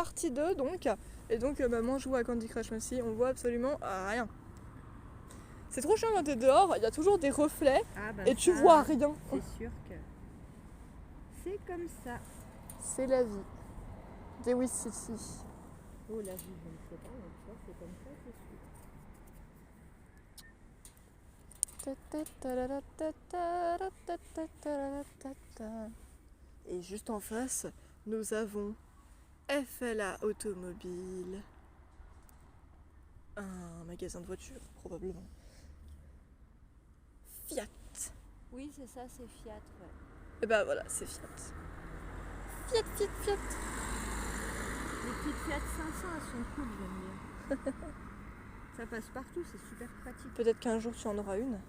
partie 2 donc. Et donc maman joue à Candy Crush aussi, on voit absolument rien. C'est trop chiant quand t'es dehors, il y a toujours des reflets et tu vois rien. C'est sûr que c'est comme ça. C'est la vie. Dewey City. Oh la vie, je ne sais pas, mais ça c'est comme ça, c'est sûr. Et juste en face, nous avons FLA Automobile. Un magasin de voitures, probablement. Fiat. Oui, c'est ça, c'est Fiat, ouais. Et bah voilà, c'est Fiat. Fiat. Les petites Fiat 500, elles sont cool, j'aime bien. Ça passe partout, c'est super pratique. Peut-être qu'un jour tu en auras une.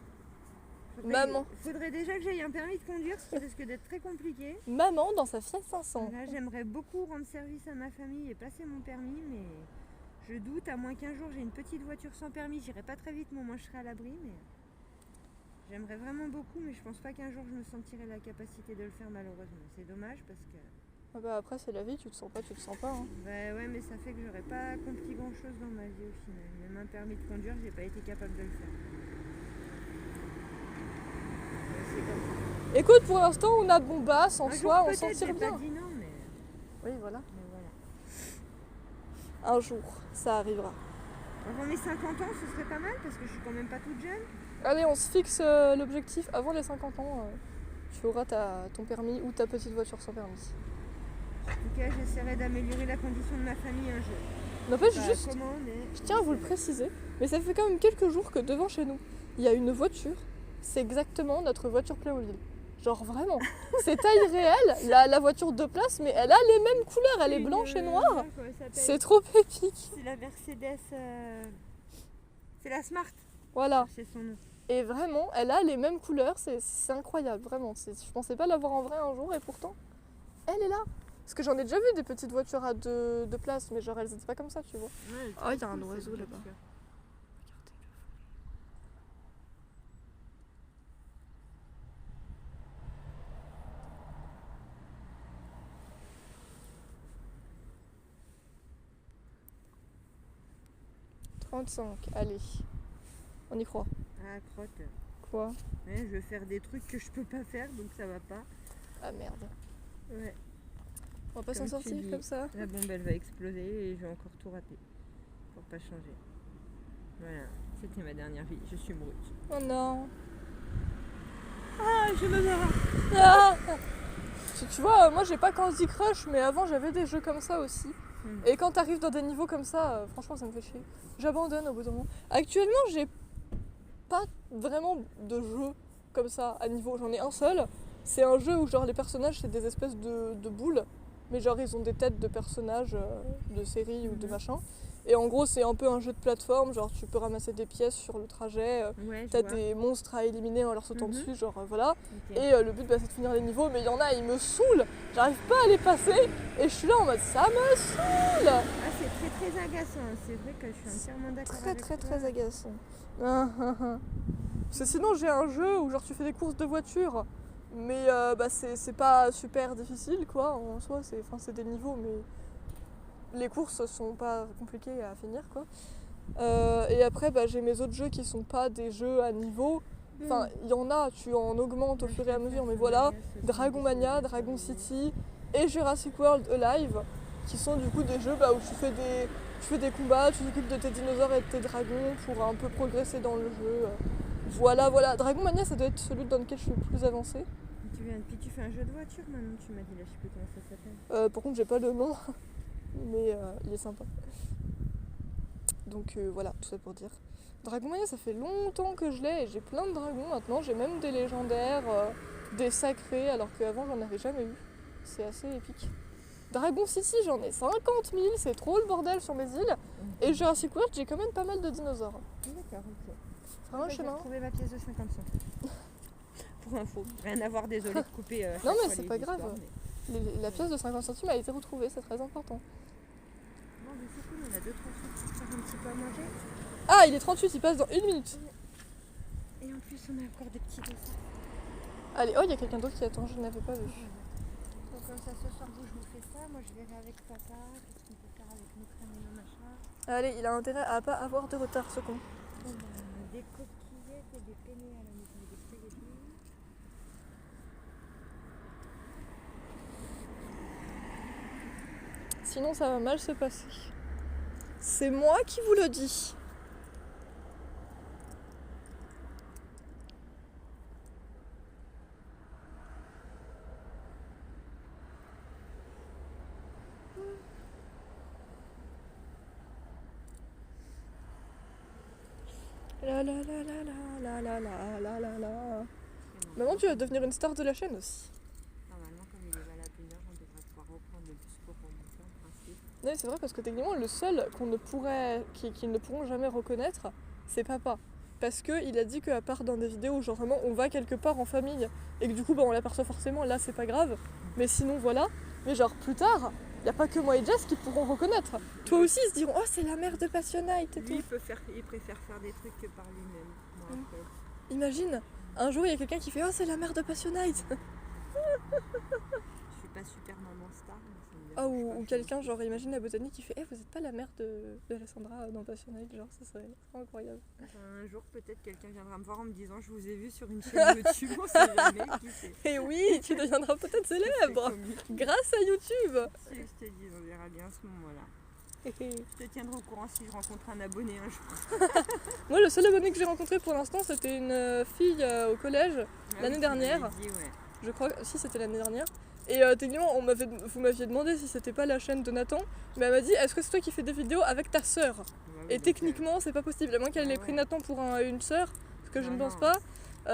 Maman. Faudrait déjà que j'aille un permis de conduire, ce qui risque d'être très compliqué. Maman dans sa Fiat 500. Là, j'aimerais beaucoup rendre service à ma famille et passer mon permis, mais je doute, à moins qu'un jour j'ai une petite voiture sans permis, j'irai pas très vite, mais au moins je serai à l'abri. Mais j'aimerais vraiment beaucoup, mais je pense pas qu'un jour je me sentirai la capacité de le faire malheureusement. C'est dommage parce que... Ah bah après c'est la vie, tu te sens pas. Hein. Bah ouais, mais ça fait que j'aurais pas accompli grand chose dans ma vie au final. Même un permis de conduire, j'ai pas été capable de le faire. C'est comme ça. Écoute, pour l'instant on a bon basse, en soi on s'en tire j'ai bien. pas dit non, mais... Oui voilà. Mais voilà. Un jour, ça arrivera. Avant mes 50 ans, ce serait pas mal parce que je suis quand même pas toute jeune. Allez, on se fixe l'objectif, avant les 50 ans, tu auras ton permis ou ta petite voiture sans permis. En tout cas, j'essaierai d'améliorer la condition de ma famille un jour. N'empêche Bah, juste, comment, mais... je tiens à vous le préciser, mais ça fait quand même quelques jours que devant chez nous, il y a une voiture, c'est exactement notre voiture Playmobil. Genre vraiment, c'est taille réelle, la voiture 2 places, mais elle a les mêmes couleurs, elle est blanche et noire. C'est trop épique. C'est la Mercedes... C'est la Smart. Voilà. C'est son nom. Et vraiment, elle a les mêmes couleurs, c'est incroyable, vraiment. Je pensais pas l'avoir en vrai un jour et pourtant, elle est là. Parce que j'en ai déjà vu des petites voitures à 2 places, mais genre elles étaient pas comme ça, tu vois. Ouais, oh, il y a un oiseau là-bas. Regardez-le. 35, allez. On y croit. Ah, crotte. Quoi? Ouais, je vais faire des trucs que je peux pas faire, donc ça va pas. Ah merde. Ouais. On va pas s'en sortir comme ça. La bombe elle va exploser et je vais encore tout rater. Pour pas changer. Voilà, c'était ma dernière vie. Je suis brute. Oh non. Ah, je me meurs. Ah tu vois, moi j'ai pas Candy Crush, mais avant j'avais des jeux comme ça aussi. Et quand t'arrives dans des niveaux comme ça, franchement ça me fait chier. J'abandonne au bout d'un moment. Actuellement j'ai pas vraiment de jeu comme ça à niveau. J'en ai un seul. C'est un jeu où genre les personnages c'est des espèces de boules. Mais genre ils ont des têtes de personnages de séries ou de machin. Et en gros c'est un peu un jeu de plateforme, genre tu peux ramasser des pièces sur le trajet, t'as des monstres à éliminer en leur sautant dessus, genre voilà. Okay. Et le but c'est de finir les niveaux, mais il y en a, ils me saoulent, j'arrive pas à les passer et je suis là en mode ça me saoule. Ah c'est très très agaçant, c'est vrai que je suis entièrement d'accord avec toi. Très agaçant. Parce que sinon j'ai un jeu où genre tu fais des courses de voiture, mais c'est pas super difficile quoi, en soi c'est des niveaux mais... Les courses sont pas compliquées à finir quoi. Et après j'ai mes autres jeux qui sont pas des jeux à niveau. Enfin il y en a, tu en augmentes au fur et à mesure, mais voilà, Dragon Mania, Dragon City et Jurassic World Alive, qui sont du coup des jeux où tu fais des combats, tu t'occupes de tes dinosaures et de tes dragons pour un peu progresser dans le jeu. Voilà. Dragon Mania ça doit être celui dans lequel je suis le plus avancée. Puis tu fais un jeu de voiture maintenant, tu m'as dit là, je sais plus comment ça s'appelle. Par contre j'ai pas le nom. Mais il est sympa. Donc voilà, tout ça pour dire. Dragon Mania, ça fait longtemps que je l'ai et j'ai plein de dragons maintenant. J'ai même des légendaires, des sacrés, alors qu'avant j'en avais jamais eu. C'est assez épique. Dragon City, j'en ai 50 000, c'est trop le bordel sur mes îles. Et Jurassic World, j'ai quand même pas mal de dinosaures. D'accord, ok. Enfin, j'ai retrouvé ma pièce de 50 centimes. Pour info, rien à voir, désolé de couper. Non mais c'est pas grave. La pièce de 50 centimes a été retrouvée, c'est très important. Non mais c'est cool, on a 2-3 trucs pour faire un petit peu à manger. Ah, il est 38, il passe dans 1 minute. Et en plus on a encore des petits dessins. Allez, oh il y a quelqu'un d'autre qui attend, je ne l'avais pas vu. Donc comme ça ce soir vous je vous fais ça, moi je verrai avec papa, qu'est-ce qu'on peut Allez, il a intérêt à pas avoir de retard, ce con. Des coquillettes et des penne à la maison, des spaghettis. Sinon, ça va mal se passer. C'est moi qui vous le dis. La la la la la la la la la la. Maman, tu vas devenir une star de la chaîne aussi. Normalement, comme il est valable 1 heure, on devrait pouvoir reprendre le bus pour remonter en principe. Oui, c'est vrai parce que techniquement, le seul qu'ils ne pourront jamais reconnaître, c'est papa. Parce qu'il a dit qu'à part dans des vidéos où genre vraiment on va quelque part en famille et que du coup bah, on l'aperçoit forcément, là c'est pas grave. Mais sinon voilà. Mais genre plus tard, il n'y a pas que moi et Jess qui pourront reconnaître. Toi aussi ils se diront oh c'est la mère de Passionite et Lui, tout. il préfère faire des trucs que par lui-même. Moi, après. Imagine, un jour il y a quelqu'un qui fait oh c'est la mère de Passionite. Je suis pas super maman star. Mais ça me Oh, dérange pas, ou je quelqu'un genre imagine la botanique qui fait vous êtes pas la mère de Alessandra dans Passionite, genre ça serait incroyable. Enfin, un jour peut-être quelqu'un viendra me voir en me disant je vous ai vu sur une chaîne YouTube, on sait jamais qui c'est. Et oui, tu deviendras peut-être célèbre grâce à YouTube. Si je te dis, on verra bien à ce moment-là. Je te tiendrai au courant si je rencontre un abonné un jour. Moi, le seul abonné que j'ai rencontré pour l'instant, c'était une fille au collège l'année dernière. Dit, ouais. Je crois, si c'était l'année dernière. Et techniquement, vous m'aviez demandé si c'était pas la chaîne de Nathan, mais elle m'a dit est-ce que c'est toi qui fais des vidéos avec ta sœur? Et techniquement, c'est pas possible, à moins qu'elle ait pris Nathan pour une sœur, ce que je ne pense pas.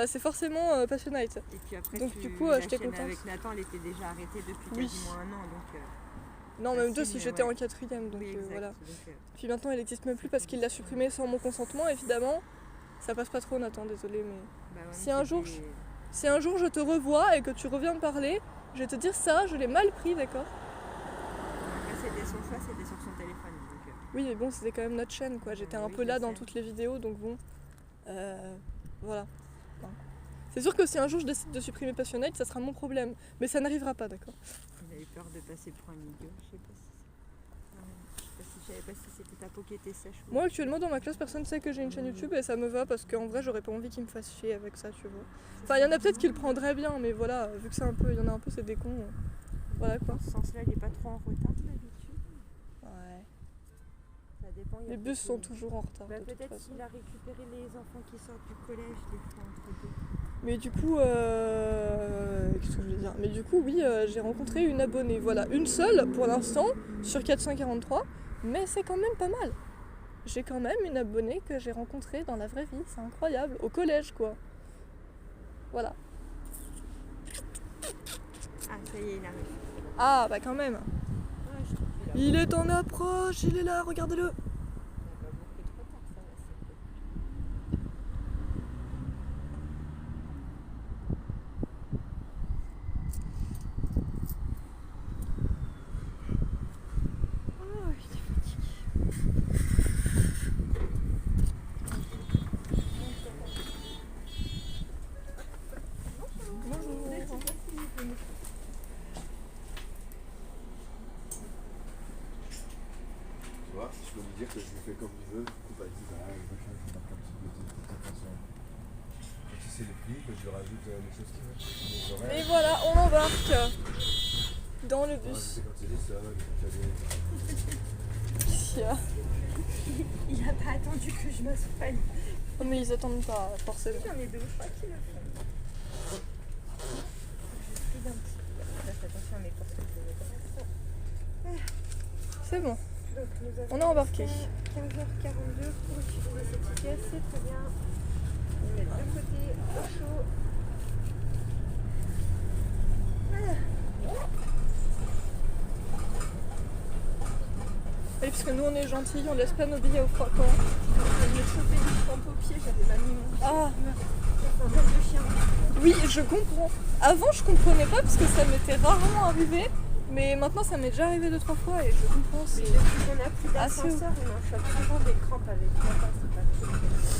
C'est forcément Passionite. Et puis après, donc du coup, j'étais contente. Avec Nathan, elle était déjà arrêtée depuis quasiment 1 an, donc. Non, en même temps, si j'étais en 4ème, donc oui, voilà. Donc, puis maintenant, elle n'existe même plus parce qu'il l'a supprimée sans mon consentement, évidemment. Ça passe pas trop, Nathan, désolé, mais. Bah ouais, si un jour je te revois et que tu reviens me parler, je vais te dire ça, je l'ai mal pris, d'accord? Après, c'était son choix, c'était sur son téléphone. Donc, oui, mais bon, c'était quand même notre chaîne, quoi. J'étais un peu là dans toutes les vidéos, donc bon. Voilà. Enfin. C'est sûr que si un jour je décide de supprimer Passionate, ça sera mon problème. Mais ça n'arrivera pas, d'accord? J'avais peur de passer pour un idiot, je savais pas si c'était ta peau qui était sèche. Moi, actuellement, dans ma classe, personne ne sait que j'ai une chaîne YouTube et ça me va parce qu'en vrai, j'aurais pas envie qu'ils me fassent chier avec ça, tu vois. Enfin, il y en a peut-être qui le prendraient bien, mais voilà, vu que c'est un peu, il y en a un peu, c'est des cons. Voilà quoi. Dans ce sens-là, il est pas trop en retard d'habitude. Ouais. Ça dépend. Les bus sont toujours en retard. Peut-être qu'il a récupéré les enfants qui sortent du collège des fois entre deux. Mais du coup, qu'est-ce que je voulais dire? Mais du coup, oui, j'ai rencontré une abonnée. Voilà, une seule pour l'instant sur 443, mais c'est quand même pas mal. J'ai quand même une abonnée que j'ai rencontrée dans la vraie vie, c'est incroyable, au collège quoi. Voilà. Ah, ça y est, il arrive. Ah, bah quand même. Ouais, je trouve qu'il a Il est en approche, il est là, regardez-le. pas beaucoup trop tard, ça va, c'est cool. Oh, j'étais fatiguée. Bonjour. Tu vois, je peux lui dire que je le fais comme il veut, du coup, bah, il dit, bah, machin, je marque un petit peu de cette façon. Donc, si c'est les plis, que je lui rajoute les choses qu'il veut. Et voilà, on embarque dans le Ouais, bus. c'est quand il est seul, quand il y a Qu'est-ce qu'il y a? Il a pas attendu que je m'assoie. Oh, mais ils attendent pas, forcément. J'en ai 2 ou 3 qui le font. Je suis d'un petit peu. Faites attention à mes courses que je vais. C'est bon, Donc, nous avons on est embarqué. 15h42 pour utiliser cette ticket, c'est très bien. On met de côté au chaud. Et puisque nous on est gentils, on laisse pas nos billets au froid quand. Je me chopé une crampe au pied, j'avais mal mis mon pied. Ah, C'est un peu de chien. oui, je comprends. Avant je comprenais pas parce que ça m'était rarement arrivé, mais maintenant ça m'est déjà arrivé 2-3 fois et je comprends. Mais depuis qu'on a plus d'ascenseur, on en chope souvent des crampes avec papa, c'est pas cool.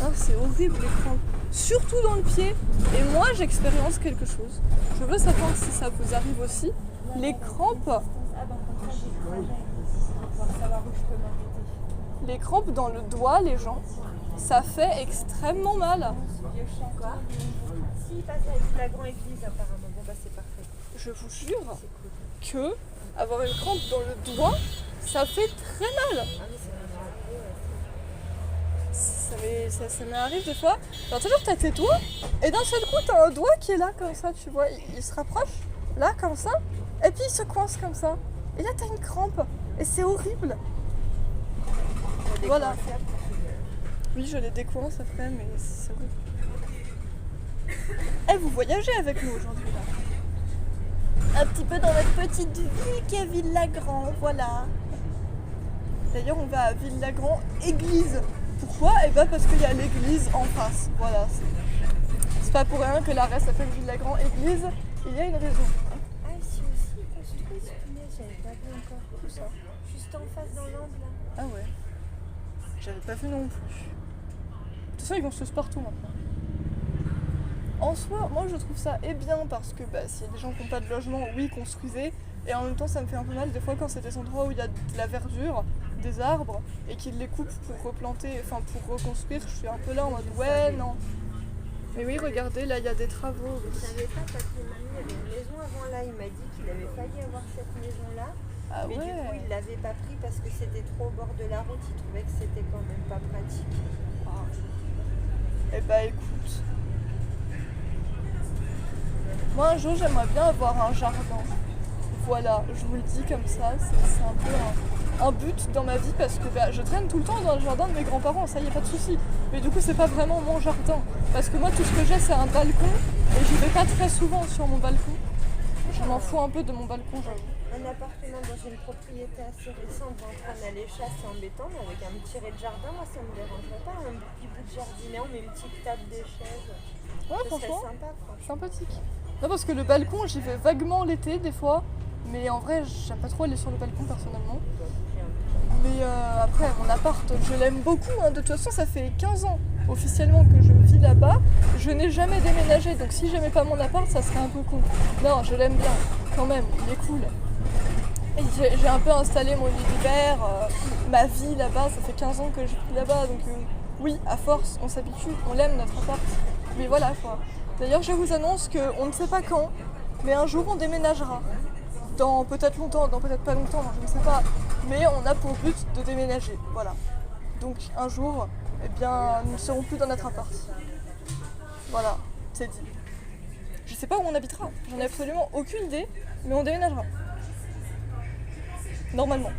Ah, c'est horrible les crampes, surtout dans le pied. Et moi j'expérience quelque chose. Je veux savoir si ça vous arrive aussi. Les crampes, Ah ben comme ça j'ai le trajet, pour pouvoir savoir où je peux m'arrêter. les crampes dans le doigt, les gens, ça fait extrêmement mal. Quoi? Si, il passe avec la grande église apparemment. Bon bah c'est parfait. Je vous jure C'est cool. que avoir une crampe dans le doigt, ça fait très mal. Ah mais c'est vraiment Ça m'arrive des fois. Alors toujours t'as tes doigts et d'un seul coup t'as un doigt qui est là comme ça, tu vois, il se rapproche, là comme ça, et puis il se coince comme ça. Et là t'as une crampe et c'est horrible. Voilà. Oui, je les décoince après, mais c'est horrible. Eh, vous voyagez avec nous aujourd'hui là. Un petit peu dans notre petite ville qui est Villagrand, voilà. D'ailleurs on va à Villagrand église. Pourquoi? Eh ben parce qu'il y a l'église en face. Voilà. C'est pas pour rien que l'arrêt s'appelle Villagrand église. Il y a une raison. Ah ici aussi ils construisent, punaise, j'avais pas vu encore tout ça. Juste en face dans l'angle là. Ah ouais. J'avais pas vu non plus. De toute façon ils construisent partout maintenant. En soi, moi je trouve ça bien parce que s'il y a des gens qui n'ont pas de logement, oui, construisez. Et en même temps, ça me fait un peu mal des fois quand c'est des endroits où il y a de la verdure, des arbres, et qu'ils les coupent pour replanter, enfin pour reconstruire. Je suis un peu là en mode ouais, non. Mais oui, regardez, là il y a des travaux. Je savais pas parce que mamie avait une maison avant là. Il m'a dit qu'il avait failli avoir cette maison là. Ah mais du coup, il l'avait pas pris parce que c'était trop au bord de la route. Il trouvait que c'était quand même pas pratique. Eh bah écoute. Moi un jour j'aimerais bien avoir un jardin. Voilà, je vous le dis comme ça, c'est un peu un but dans ma vie parce que je traîne tout le temps dans le jardin de mes grands-parents, ça y est, pas de souci. Mais du coup c'est pas vraiment mon jardin. Parce que moi tout ce que j'ai c'est un balcon et j'y vais pas très souvent sur mon balcon. Je m'en fous un peu de mon balcon, j'avoue. Un appartement dans une propriété assez récente, en train d'aller chasser embêtant, mais avec un petit de jardin, moi ça me dérangerait pas. Un petit bout de jardinet, on met une petite table, des chaises. Ouais, Ce franchement, serait sympa, quoi. sympathique. Non, parce que le balcon, j'y vais vaguement l'été des fois, mais en vrai, j'aime pas trop aller sur le balcon personnellement. Mais après, mon appart, je l'aime beaucoup. Hein. De toute façon, ça fait 15 ans officiellement que je vis là-bas. Je n'ai jamais déménagé, donc si j'aimais pas mon appart, ça serait un peu con. Non, je l'aime bien, quand même, il est cool. Et j'ai un peu installé mon univers, ma vie là-bas, ça fait 15 ans que je vis là-bas, donc oui, à force, on s'habitue, on l'aime notre appart. Mais voilà quoi. D'ailleurs, je vous annonce qu'on ne sait pas quand, mais un jour on déménagera. Dans peut-être longtemps, dans peut-être pas longtemps, je ne sais pas. Mais on a pour but de déménager, voilà. Donc un jour, eh bien, nous ne serons plus dans notre appart. Voilà, c'est dit. Je sais pas où on habitera, j'en ai absolument aucune idée, mais on déménagera. Normalement.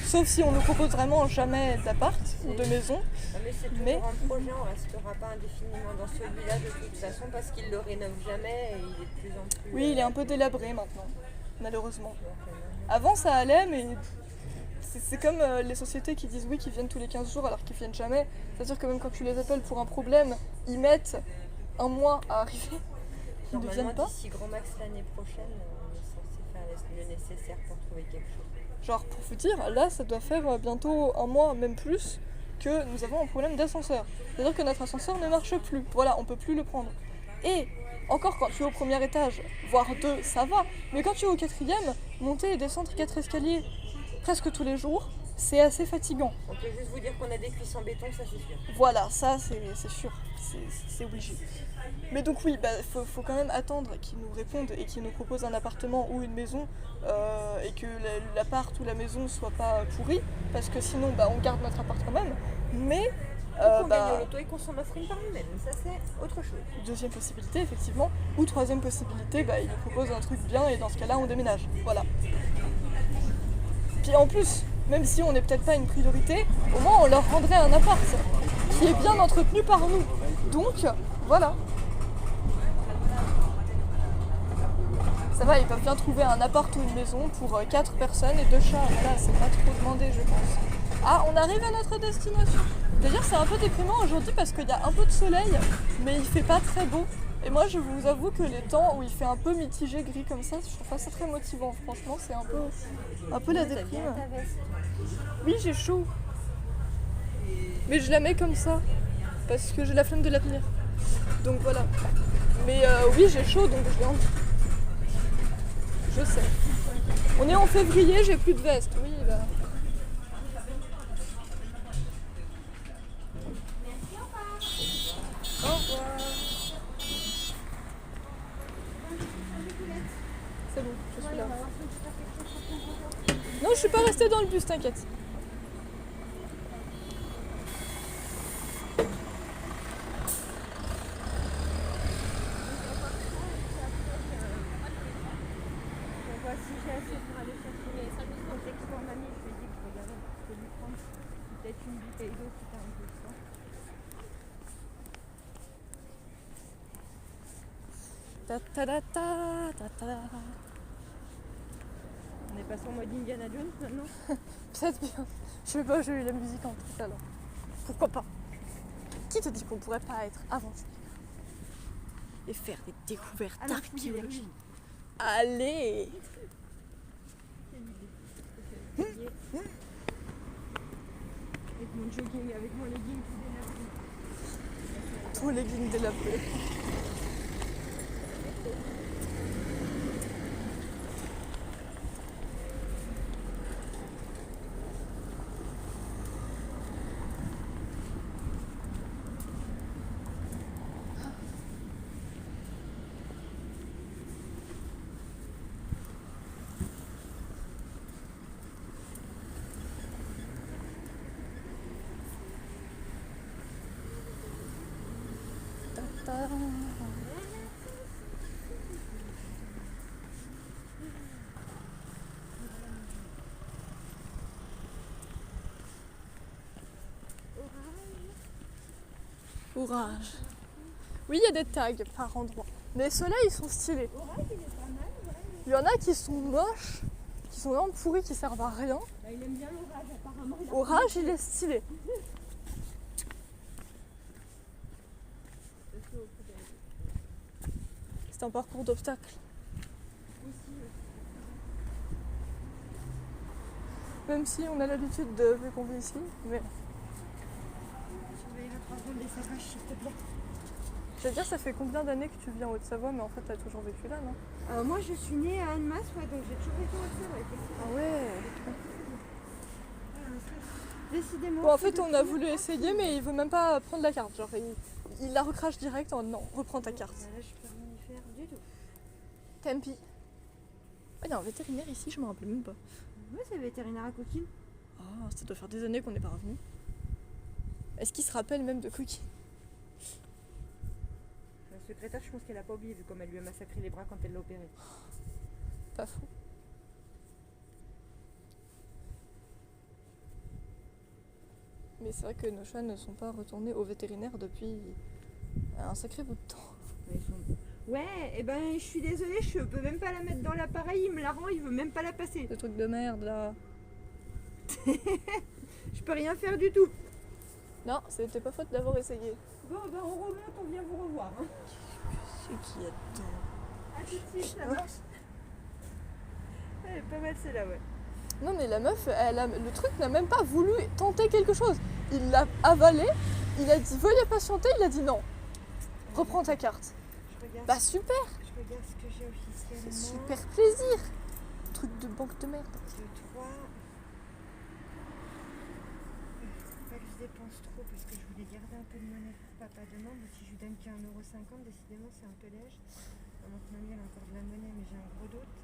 Sauf si on nous propose vraiment jamais d'appart ou de maison. Mais c'est toujours un projet, on restera pas indéfiniment dans celui-là de toute façon parce qu'il le rénove jamais et il est de plus en plus... Oui, il est un peu délabré maintenant, malheureusement. Avant ça allait, mais c'est comme les sociétés qui disent oui, qui viennent tous les 15 jours alors qu'ils viennent jamais. C'est-à-dire que même quand tu les appelles pour un problème, ils mettent un mois à arriver. Ils ne viennent pas. D'ici grand max l'année prochaine, on est censé faire le nécessaire pour trouver quelque chose. Genre pour vous dire, là ça doit faire bientôt un mois, même plus, que nous avons un problème d'ascenseur. C'est-à-dire que notre ascenseur ne marche plus. Voilà, on peut plus le prendre. Et encore quand tu es au premier étage, voire 2, ça va. Mais quand tu es au 4e, monter et descendre 4 escaliers presque tous les jours, c'est assez fatigant. On peut juste vous dire qu'on a des cuisses en béton, ça c'est sûr. Voilà, ça c'est sûr, c'est obligé. Mais donc oui, faut quand même attendre qu'ils nous répondent et qu'ils nous proposent un appartement ou une maison et que l'appart ou la maison soit pas pourri, parce que sinon on garde notre appart quand même. Mais on gagne au loto et qu'on s'en offre une par nous-mêmes, ça c'est autre chose. Deuxième possibilité effectivement, ou troisième possibilité, ils nous proposent un truc bien et dans ce cas-là on déménage. Voilà. Puis en plus, même si on n'est peut-être pas une priorité, au moins on leur rendrait un appart qui est bien entretenu par nous. Donc voilà. Ça va, ils peuvent bien trouver un appart ou une maison pour 4 personnes et 2 chats. Voilà, c'est pas trop demandé, je pense. Ah, on arrive à notre destination. D'ailleurs, c'est un peu déprimant aujourd'hui parce qu'il y a un peu de soleil, mais il fait pas très beau. Et moi, je vous avoue que les temps où il fait un peu mitigé, gris comme ça, je trouve pas ça très motivant. Franchement, c'est un peu la déprime. Oui, j'ai chaud. Mais je la mets comme ça, parce que j'ai la flemme de la tenir. Donc voilà. Mais oui, j'ai chaud, donc je l'ai envie. Je sais. On est en février, j'ai plus de veste. Oui, suis pas restée dans le bus, t'inquiète. On voit si j'ai assez pour aller chercher mon texte en mamie. Je lui ai dit que je regardais, je peux lui prendre peut-être une bouteille d'eau qui t'a un peu de sang. Ta ta ta ta ta ta. On est passé en mode Indiana Jones maintenant. Peut-être bien. Je sais pas, j'ai eu la musique en tête alors. Pourquoi pas? Qui te dit qu'on pourrait pas être aventurier et faire des découvertes À la fouille des archéologiques? ruines. Allez! Quelle idée. Avec mon jogging, avec mon legging tout délabré. Ton legging délabré. Ta. Orage. Oui, il y a des tags par endroit. Mais ceux-là, ils sont stylés. Orage, il est pas mal, ouais. Il y en a qui sont moches, qui sont vraiment pourris, qui servent à rien. Bah, il aime bien l'orage, apparemment. Orage, il est stylé. C'est un parcours d'obstacles. Même si on a l'habitude de vu qu'on vit ici, mais Surveille le 3 secondes des savages, s'il te plaît. je veux dire, ça fait combien d'années que tu vis en Haute-Savoie, mais en fait, t'as toujours vécu là, non? Moi, je suis née à Annemasse, ouais, donc j'ai toujours vécu en Haute-Savoie, effectivement. Ah ouais. Décidément. Bon, en c'est fait, on de a plus voulu en plus essayer, mais il veut même pas prendre la carte. Genre, il la recrache direct en non, reprends ta carte. Bah là, je peux rien y faire du tout. Tempi. Ah, il y a un vétérinaire ici, je me rappelle même pas. Ouais, c'est vétérinaire à coquine. Ah, ça doit faire des années qu'on n'est pas revenu. Est-ce qu'il se rappelle même de Cookie? La secrétaire, je pense qu'elle a pas oublié, vu comme elle lui a massacré les bras quand elle l'a opéré. Pas fou. Mais c'est vrai que nos chats ne sont pas retournés au vétérinaire depuis un sacré bout de temps. Ouais, ouais, et ben, je suis désolée, je peux même pas la mettre dans l'appareil, il me la rend, il veut même pas la passer. Ce truc de merde là. Je peux rien faire du tout. Non, c'était pas faute d'avoir essayé. Bon, ben, on remonte, on vient vous revoir. Hein. C'est qui est dedans? À tout de suite, ça marche. Elle est pas mal celle-là, ouais. Non mais la meuf, le truc n'a même pas voulu tenter quelque chose. Il l'a avalé, il a dit veuillez patienter, il a dit non. Reprends ta carte. Je regarde, Bah super, je regarde ce que j'ai officiellement. super plaisir. Truc de banque de merde. 2, 3. Pas que je dépense trop parce que je voulais garder un peu de monnaie pour papa demain. Mais si je lui donne qu'un €50, décidément c'est un peu léger. Pendant que mamie elle a encore de la monnaie, mais j'ai un gros doute.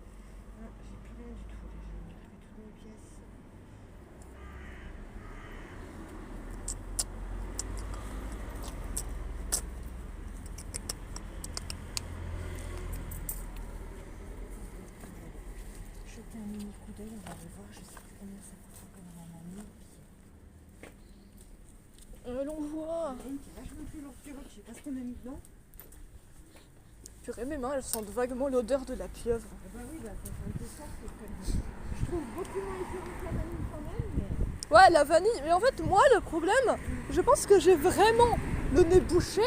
Non, j'ai plus rien du tout. J'ai pris toutes mes pièces. Jeter un mini coup d'œil, on va aller voir. Je sais plus combien ça coûte encore dans ma mamie. Allons voir. Il y en a une qui est vachement plus lourde que l'autre. Je sais pas ce qu'on a mis dedans. Purée, mes mains, elles sentent vaguement l'odeur de la pieuvre. Bah oui, bah ça fait un peu ça, c'est comme... Je trouve beaucoup moins épuré que la vanille quand même, mais... Ouais, la vanille. Mais en fait, moi, le problème, je pense que j'ai vraiment le nez bouché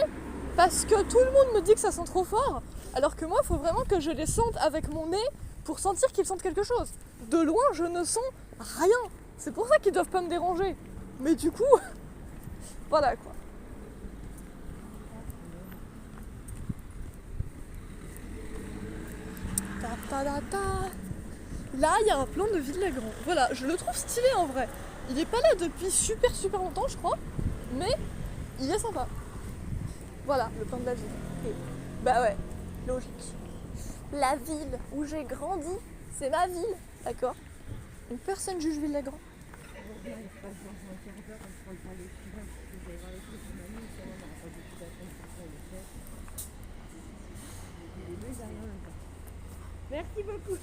parce que tout le monde me dit que ça sent trop fort. Alors que moi, il faut vraiment que je les sente avec mon nez pour sentir qu'ils sentent quelque chose. De loin, je ne sens rien. C'est pour ça qu'ils doivent pas me déranger. Mais du coup, voilà quoi. Ta ta ta ta. Là, il y a un plan de Ville-Lagrand. Voilà, je le trouve stylé en vrai. Il est pas là depuis super longtemps, je crois, mais il est sympa. Voilà, le plan de la ville. Et, bah ouais, logique. La ville où j'ai grandi, c'est ma ville, d'accord? Donc personne juge Villagrand. Je passe dans un quart d'heure, on prend le temps de suivre, parce que j'allais voir les trucs de mamie, ça on n'aura pas beaucoup d'attente pour ça, le fait. Les deux, j'ai rien en même temps. Merci beaucoup.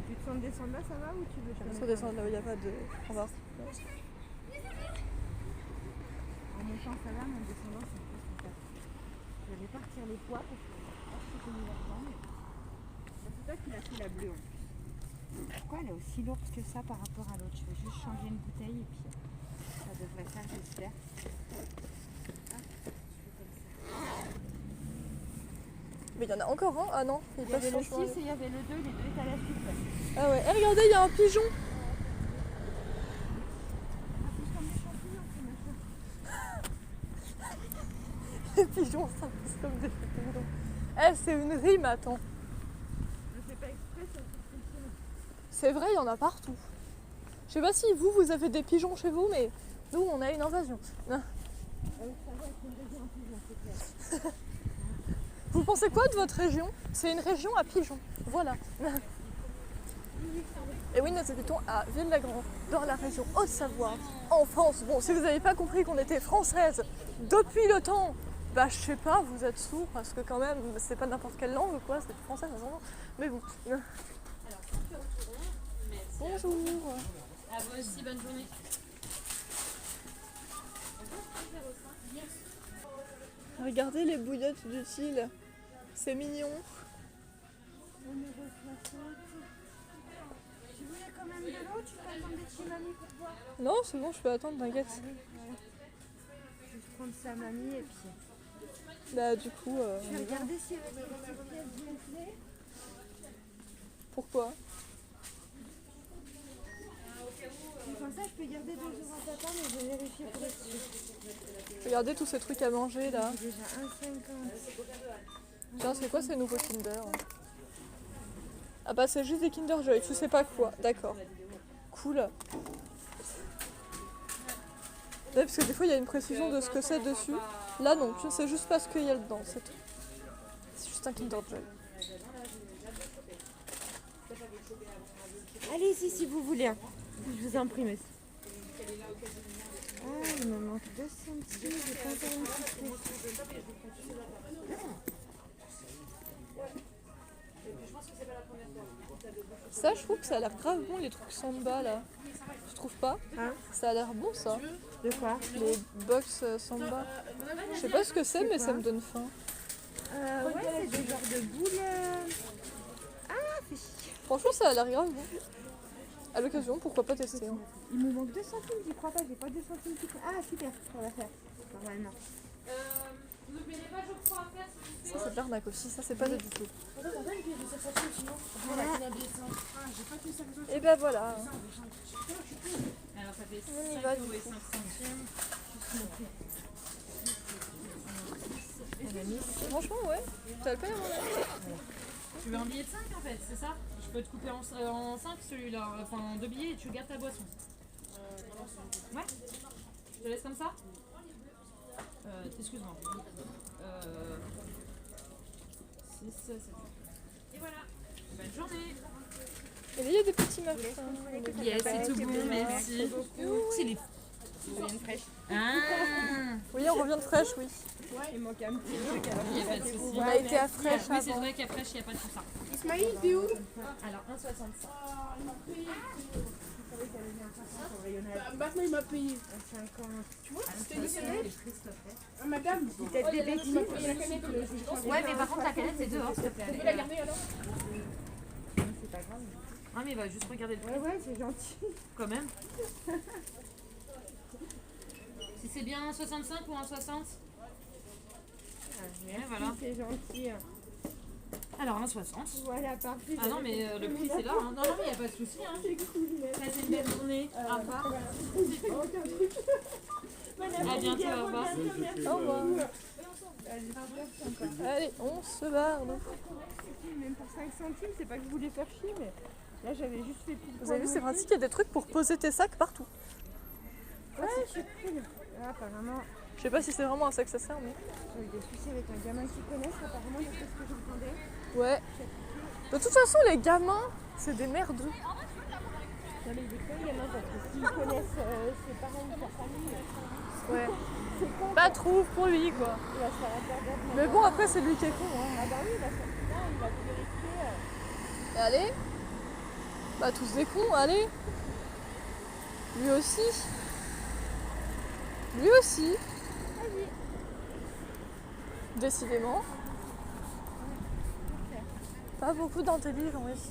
Tu te sens descendre là, ça va ou tu veux Je vais descendre là où il n'y a pas de. On va. En montant ça va, mais en descendant c'est plus super. Je vais partir les poids parce que je sais là-dedans, mais c'est toi qui l'as fait la bleue en plus. Pourquoi elle est aussi lourde que ça par rapport à l'autre? Je vais juste changer une bouteille et puis ça devrait faire, j'espère. Mais il y en a encore un. Ah non, Il y avait le 6 et il y avait le 2, les deux étaient à la suite. Ah ouais, regardez, il y a un pigeon. Les pigeons, ça pousse comme des pigeons. Eh, c'est une rime, attends. Je fais pas exprès, ça fait comme ça. C'est vrai, il y en a partout. Je sais pas si vous avez des pigeons chez vous, mais nous, on a une invasion. Non. Ça va être une région en pigeon, c'est clair. Vous pensez quoi de votre région? C'est une région à pigeons. Voilà. Et oui, nous habitons à Villagrand, dans la région Haute-Savoie, en France. Bon, si vous n'avez pas compris qu'on était française depuis le temps, bah je sais pas, vous êtes sourds, parce que quand même, c'est pas n'importe quelle langue quoi, c'est française vraiment. Mais bon. Bonjour. À vous aussi, bonne journée. Regardez les bouillottes d'utile. C'est mignon. Numéro 60. Tu voulais quand même de l'eau? Tu peux attendre chez mamie pour boire? Non, c'est bon, je peux attendre, t'inquiète. Allez, voilà. Juste prendre sa mamie et puis... Bah du coup, Je vais regarder s'il y avait des petites pièces gonflées. pourquoi? Comme ça, je peux garder 2 jours à papa, mais je vais vérifier pour être sûr. Regardez tous ces trucs à manger là. J'ai déjà 1,50. Tiens, c'est quoi ces nouveaux Kinder? Ah bah c'est juste des Kinder Joy, tu sais pas quoi, d'accord. Cool. Ouais, parce que des fois il y a une précision de ce que c'est dessus. Là non, tu sais juste pas ce qu'il y a dedans, c'est tout. C'est juste un Kinder Joy. Allez-y si vous voulez. Je vous en prie, monsieur. Ah, il me manque 2 centimes, j'ai pas encore une petite pièce. Ça, je trouve que ça a l'air grave bon les trucs samba là. Tu trouves pas? Hein? Ça a l'air bon ça. De quoi? Les box samba. Je sais pas ce que c'est, mais ça me donne faim. Ouais, c'est des genres de boules. Ah, fais chier. Franchement, ça a l'air grave bon. À l'occasion, pourquoi pas tester hein. Il me manque 2 centimes, j'y crois pas, j'ai pas 2 centimes qui font. Ah, super, on va faire. Normalement. N'oubliez pas, je crois, à faire. Ça c'est de l'arnaque aussi, ça c'est pas du tout. Et ben voilà. Alors, ça fait On y 5 va, euros du et coup. 5 centimes. Franchement, ouais. Ça le paye à mon avis. Tu veux un billet de 5 en fait, c'est ça? Je peux te couper en 5 celui-là, enfin en 2 billets et tu gardes ta boisson. Ouais? Je te laisse comme ça? Excuse-moi. 6, 7. Et voilà. Bonne journée. Et là, il y a des petits meufs. Yes, c'est tout bon, merci. C'est les... Ah! Oui, on revient de fraîche, oui. Il manque un petit truc. Il n'y a pas de souci. On a été à fraîche Oui, c'est avant. vrai qu'à fraîche, il n'y a pas de tout ça. Ismaïl, t'es où? Alors, 1,65. Maintenant il m'a payé. 50. Tu vois, c'était Les émotionnel. prix, s'il te plaît. Ah, madame, Peut-être des bêtises. il m'a payé la canette. Ouais, mais par contre, la canette, c'est dehors, s'il te plaît. Tu peux la garder alors? C'est pas grave. Ah, mais il va juste regarder le prix, Ouais, c'est gentil. quand même. Si c'est bien 1,65 ou 1,60? Merci, voilà. c'est gentil. Alors, 1,60. Voilà, parfait. Ah non, mais le prix, c'est là. Hein. Non, non, mais il n'y a pas de souci. Hein. C'est cool, merci. Passez une belle journée. Au revoir. À bientôt, au revoir. Au revoir. Allez, on se barre. nous. Même pour 5 centimes, c'est pas que je voulais faire chier, mais là j'avais juste fait pour. Vous avez vu, c'est pratique, il y a des trucs pour poser tes sacs partout. Ouais, c'est cool. Là, apparemment, Je sais pas si c'est vraiment à ça que ça sert, mais. J'ai eu des soucis avec un gamin qui connaissent, apparemment, d'après ce que j'entendais. Ouais. De toute façon, les gamins, c'est des merdeux. Non, mais il est con, gamin, parce que s'ils connaissent ses parents ou sa famille, Ouais. c'est con. Pas trop pour lui, quoi. Il va se faire interdire de Mais bon, après, c'est lui qui est con. Hein. Ah bah oui, il va se faire putain, il va vérifier. Et allez. Bah, tous des cons, allez. Lui aussi. Lui aussi. Décidément. Pas beaucoup d'intelligents ici.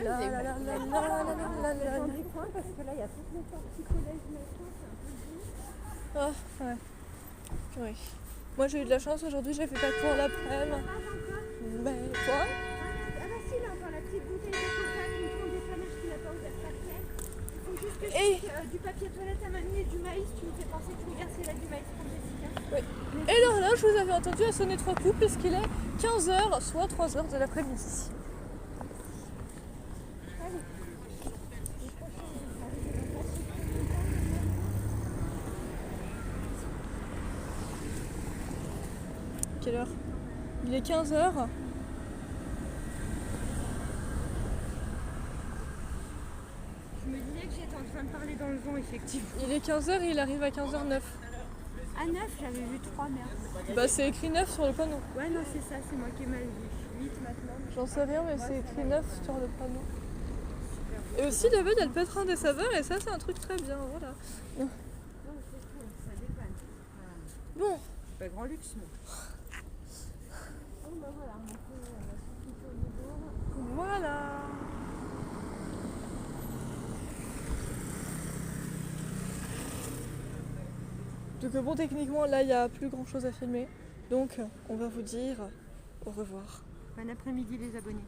La, la, la, la, la, la, la, la, la. Dans des coins, parce que là, il y a toutes les sorties collège, machin, c'est un peu dur. Ah, ouais. Oui. Moi, j'ai eu de la chance aujourd'hui, j'ai fait pas de cours l'après-midi. Mais quoi? Ah bah si, là, encore la petite bouteille de coca, une grande dépannage qui n'a pas ouvert par terre. Il faut juste que je Et- pique, du papier toilette à mamie et du maïs. Tu me fais penser, tu regardes s'il a du maïs pour Jessica. Et l'horloge, vous avez entendu, a sonné 3 coups puisqu'il est 15h, soit 3h de l'après-midi. Quelle heure? Il est 15h. Je me disais que j'étais en train de parler dans le vent, effectivement. Il est 15h et il arrive à 15h09. À 9, j'avais vu 3, merde. Bah c'est écrit 9 sur le panneau. Ouais, non, c'est ça, c'est moi qui ai mal vu. 8 maintenant. J'en sais rien mais c'est écrit 9 sur le panneau. Et aussi là-bas il y a le pétrin des saveurs et ça c'est un truc très bien, voilà. Non, c'est cool, ça dépanne. Bon, C'est pas grand luxe, mais. Oh, bah voilà, on a fait la petite au niveau. voilà. Donc bon techniquement là il n'y a plus grand chose à filmer. Donc on va vous dire au revoir. Bon après-midi, les abonnés.